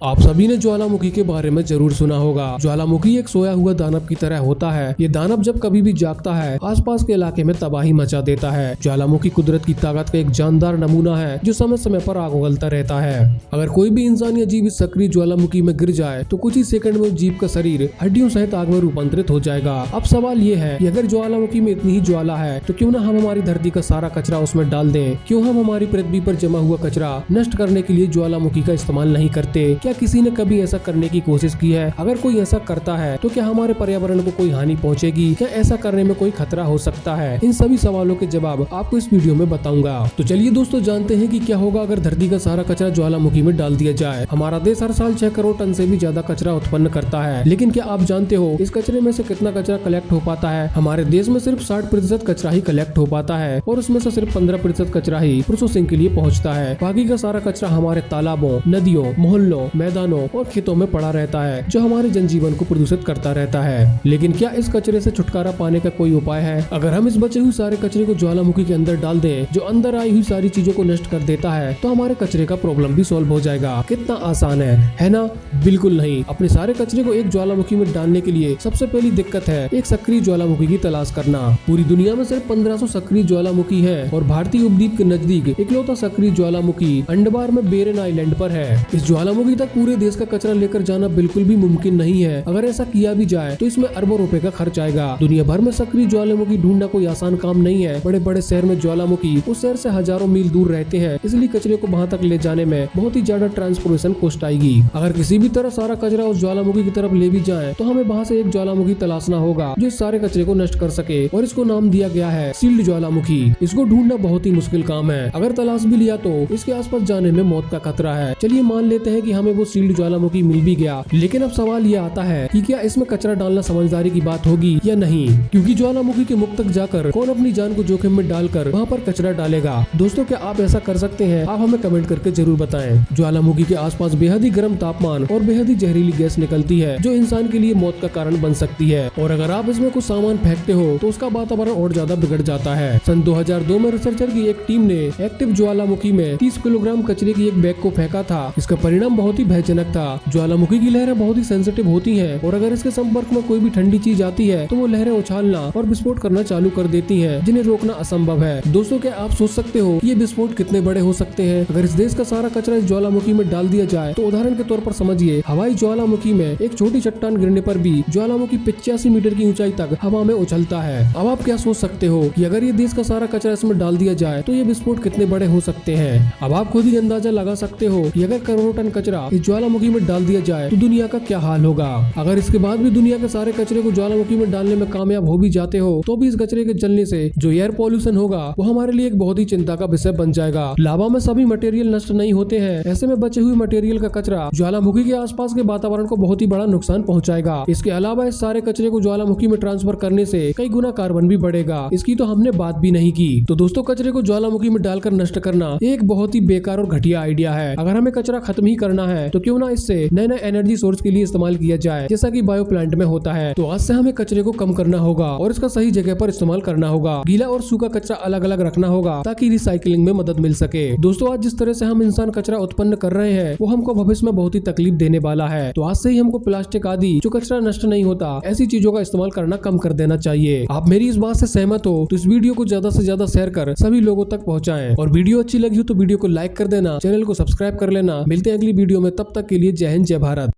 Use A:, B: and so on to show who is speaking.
A: आप सभी ने ज्वालामुखी के बारे में जरूर सुना होगा। ज्वालामुखी एक सोया हुआ दानव की तरह होता है। ये दानव जब कभी भी जागता है आसपास के इलाके में तबाही मचा देता है। ज्वालामुखी कुदरत की ताकत का एक जानदार नमूना है जो समय समय पर आग उगलता रहता है। अगर कोई भी इंसान या जीव इस सक्रिय ज्वालामुखी में गिर जाए तो कुछ ही सेकंड में जीव का शरीर हड्डियों सहित आग में रूपांतरित हो जाएगा। अब सवाल ये है कि अगर ज्वालामुखी में इतनी ही ज्वाला है तो क्यों न हम हमारी धरती का सारा कचरा उसमें डाल दें। क्यों हम हमारी पृथ्वी पर जमा हुआ कचरा नष्ट करने के लिए ज्वालामुखी का इस्तेमाल नहीं करते। क्या किसी ने कभी ऐसा करने की कोशिश की है? अगर कोई ऐसा करता है तो क्या हमारे पर्यावरण को कोई हानि पहुंचेगी? क्या ऐसा करने में कोई खतरा हो सकता है? इन सभी सवालों के जवाब आपको इस वीडियो में बताऊंगा। तो चलिए दोस्तों जानते हैं कि क्या होगा अगर धरती का सारा कचरा ज्वालामुखी में डाल दिया जाए। हमारा देश हर साल 6 करोड़ टन से भी ज्यादा कचरा उत्पन्न करता है, लेकिन क्या आप जानते हो इस कचरे में से कितना कचरा कलेक्ट हो पाता है? हमारे देश में सिर्फ 60% कचरा ही कलेक्ट हो पाता है और उसमें से सिर्फ 15% कचरा ही प्रोसेसिंग के लिए पहुँचता है। बाकी का सारा कचरा हमारे तालाबों, नदियों, मोहल्लों, मैदानों और खेतों में पड़ा रहता है जो हमारे जनजीवन को प्रदूषित करता रहता है। लेकिन क्या इस कचरे से छुटकारा पाने का कोई उपाय है? अगर हम इस बचे हुए सारे कचरे को ज्वालामुखी के अंदर डाल दें जो अंदर आई हुई सारी चीजों को नष्ट कर देता है तो हमारे कचरे का प्रॉब्लम भी सॉल्व हो जाएगा। कितना आसान है ना? बिल्कुल नहीं। अपने सारे कचरे को एक ज्वालामुखी में डालने के लिए सबसे पहली दिक्कत है एक सक्रिय ज्वालामुखी की तलाश करना। पूरी दुनिया में सिर्फ 1500 सक्रिय ज्वालामुखी है और भारतीय उपद्वीप के नजदीक इकलौता सक्रिय ज्वालामुखी अंडमान में बेरेन आइलैंड पर है। इस ज्वालामुखी तक पूरे देश का कचरा लेकर जाना बिल्कुल भी मुमकिन नहीं है। अगर ऐसा किया भी जाए तो इसमें अरबों रुपए का खर्च आएगा। दुनिया भर में सक्रिय ज्वालामुखी ढूंढना कोई आसान काम नहीं है। बड़े बड़े शहर में ज्वालामुखी उस शहर से हजारों मील दूर रहते हैं, इसलिए कचरे को वहां तक ले जाने में बहुत ही ज्यादा ट्रांसपोर्टेशन कॉस्ट आएगी। अगर किसी भी तरह सारा कचरा उस ज्वालामुखी की तरफ ले भी जाए तो हमें वहाँ से एक ज्वालामुखी तलाशना होगा जो इस सारे कचरे को नष्ट कर सके और इसको नाम दिया गया है सील्ड ज्वालामुखी। इसको ढूंढना बहुत ही मुश्किल काम है। अगर तलाश भी लिया तो इसके आसपास जाने में मौत का खतरा है। चलिए मान लेते हैं कि हमें वो सील्ड ज्वालामुखी मिल भी गया, लेकिन अब सवाल ये आता है कि क्या इसमें कचरा डालना समझदारी की बात होगी या नहीं, क्योंकि ज्वालामुखी के मुख तक जाकर कौन अपनी जान को जोखिम में डालकर वहाँ पर कचरा डालेगा। दोस्तों क्या आप ऐसा कर सकते हैं? आप हमें कमेंट करके जरूर बताएं। ज्वालामुखी के आसपास बेहद ही गर्म तापमान और बेहद ही जहरीली गैस निकलती है जो इंसान के लिए मौत का कारण बन सकती है, और अगर आप इसमें कुछ सामान फेंकते हो तो उसका वातावरण और ज्यादा बिगड़ जाता है। सन 2002 में रिसर्चर की एक टीम ने एक्टिव ज्वालामुखी में 30 किलोग्राम कचरे की एक बैग को फेंका था। इसका परिणाम बहुत ही भयजनक था। ज्वालामुखी की लहरें बहुत ही सेंसिटिव होती हैं और अगर इसके संपर्क में कोई भी ठंडी चीज आती है तो वो लहरें उछालना और विस्फोट करना चालू कर देती हैं, जिन्हें रोकना असंभव है। दोस्तों क्या आप सोच सकते हो कि ये विस्फोट कितने बड़े हो सकते हैं? अगर इस देश का सारा कचरा इस ज्वालामुखी में डाल दिया जाए तो उदाहरण के तौर पर समझिए हवाई ज्वालामुखी में एक छोटी चट्टान गिरने पर भी ज्वालामुखी 85 मीटर की ऊंचाई तक हवा में उछलता है। अब आप क्या सोच सकते हो कि अगर ये देश का सारा कचरा इसमें डाल दिया जाए तो ये विस्फोट कितने बड़े हो सकते हैं? अब आप खुद ही अंदाजा लगा सकते हो कि अगर करोड़ों टन कचरा इस ज्वालामुखी में डाल दिया जाए तो दुनिया का क्या हाल होगा। अगर इसके बाद भी दुनिया के सारे कचरे को ज्वालामुखी में डालने में कामयाब हो भी जाते हो तो भी इस कचरे के जलने से जो एयर पॉल्यूशन होगा वो हमारे लिए एक बहुत ही चिंता का विषय बन जाएगा। लावा में सभी मटेरियल नष्ट नहीं होते हैं, ऐसे में बचे हुए मटेरियल का कचरा ज्वालामुखी के आसपास के वातावरण को बहुत ही बड़ा नुकसान पहुंचाएगा। इसके अलावा इस सारे कचरे को ज्वालामुखी में ट्रांसफर करने से कई गुना कार्बन भी बढ़ेगा। इसकी तो हमने बात भी नहीं की। तो दोस्तों कचरे को ज्वालामुखी में डालकर नष्ट करना एक बहुत ही बेकार और घटिया आइडिया है। अगर हमें कचरा खत्म ही करना है तो क्यों ना इससे नए नए एनर्जी सोर्स के लिए इस्तेमाल किया जाए, जैसा कि बायो प्लांट में होता है। तो आज से हमें कचरे को कम करना होगा और इसका सही जगह पर इस्तेमाल करना होगा। गीला और सूखा कचरा अलग अलग रखना होगा ताकि रिसाइकलिंग में मदद मिल सके। दोस्तों आज जिस तरह से हम इंसान कचरा उत्पन्न कर रहे हैं वो हमको भविष्य में बहुत ही तकलीफ देने वाला है। तो आज से ही हमको प्लास्टिक आदि जो कचरा नष्ट नहीं होता ऐसी चीजों का इस्तेमाल करना कम कर देना चाहिए। आप मेरी इस बात से सहमत हो तो इस वीडियो को ज्यादा से ज्यादा शेयर कर सभी लोगों तक पहुंचाएं, और वीडियो अच्छी लगी हो तो वीडियो को लाइक कर देना, चैनल को सब्सक्राइब कर लेना। मिलते हैं अगली वीडियो में, तब तक के लिए जय हिंद जय भारत।